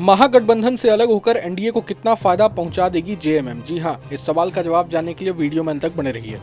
महागठबंधन से अलग होकर एनडीए को कितना फायदा पहुंचा देगी जेएमएम? जी हां, इस सवाल का जवाब जानने के लिए वीडियो में अंत तक बने रहिए।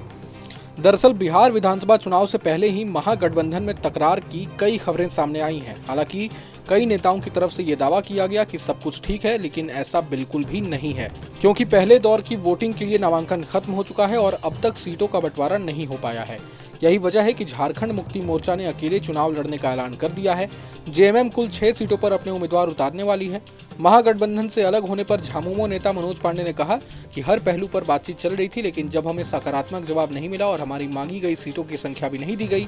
दरअसल बिहार विधानसभा चुनाव से पहले ही महागठबंधन में तकरार की कई खबरें सामने आई हैं। हालांकि कई नेताओं की तरफ से ये दावा किया गया कि सब कुछ ठीक है, लेकिन ऐसा बिल्कुल भी नहीं है, क्योंकि पहले दौर की वोटिंग के लिए नामांकन खत्म हो चुका है और अब तक सीटों का बंटवारा नहीं हो पाया है। यही वजह है कि झारखंड मुक्ति मोर्चा ने अकेले चुनाव लड़ने का ऐलान कर दिया है। जेएमएम कुल 6 सीटों पर अपने उम्मीदवार उतारने वाली है। महागठबंधन से अलग होने पर झामुमो नेता मनोज पांडे ने कहा कि हर पहलू पर बातचीत चल रही थी, लेकिन जब हमें सकारात्मक जवाब नहीं मिला और हमारी मांगी गई सीटों की संख्या भी नहीं दी गई,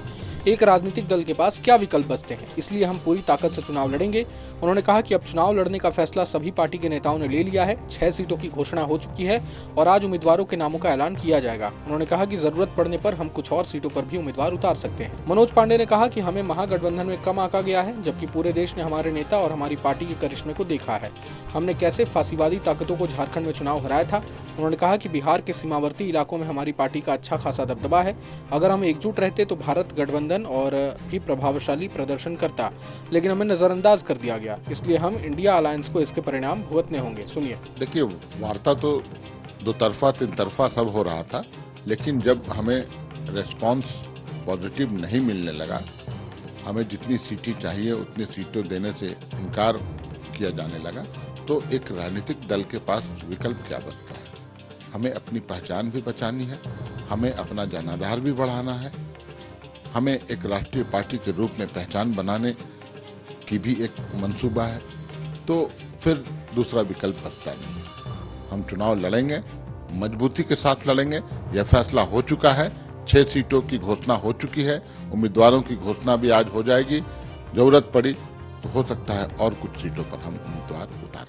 एक राजनीतिक दल के पास क्या विकल्प बचते हैं, इसलिए हम पूरी ताकत से चुनाव लड़ेंगे। उन्होंने कहा कि अब चुनाव लड़ने का फैसला सभी पार्टी के नेताओं ने ले लिया है। 6 सीटों की घोषणा हो चुकी है और आज उम्मीदवारों के नामों का ऐलान किया जाएगा। उन्होंने कहा कि जरूरत पड़ने पर हम कुछ और सीटों पर भी उम्मीदवार उतार सकते हैं। मनोज पांडे ने कहा कि हमें महागठबंधन में कम आंका गया है, जबकि पूरे देश ने हमारे नेता और हमारी पार्टी के करिश्मे को देखा है। हमने कैसे फांसीवादी ताकतों को झारखंड में चुनाव हराया था। उन्होंने कहा कि बिहार के सीमावर्ती इलाकों में हमारी पार्टी का अच्छा खासा दबदबा है। अगर हम एकजुट रहते तो भारत गठबंधन और भी प्रभावशाली प्रदर्शन करता, लेकिन हमें नजरअंदाज कर दिया गया, इसलिए हम इंडिया अलायंस को इसके परिणाम भुगतने होंगे। सुनिए। देखिए, वार्ता तो दो तरफा तीन तरफा सब हो रहा था, लेकिन जब हमें रेस्पॉन्स पॉजिटिव नहीं मिलने लगा, हमें जितनी सीटें चाहिए उतनी सीटें देने से इनकार किया जाने लगा, तो एक राजनीतिक दल के पास विकल्प क्या बचता है? हमें अपनी पहचान भी बचानी है, हमें अपना जनाधार भी बढ़ाना है, हमें एक राष्ट्रीय पार्टी के रूप में पहचान बनाने की भी एक मंसूबा है, तो फिर दूसरा विकल्प बचता नहीं। हम चुनाव लड़ेंगे, मजबूती के साथ लड़ेंगे। यह फैसला हो चुका है, 6 सीटों की घोषणा हो चुकी है, उम्मीदवारों की घोषणा भी आज हो जाएगी। जरूरत पड़ी तो हो सकता है और कुछ सीटों पर हम उम्मीदवार उतारें।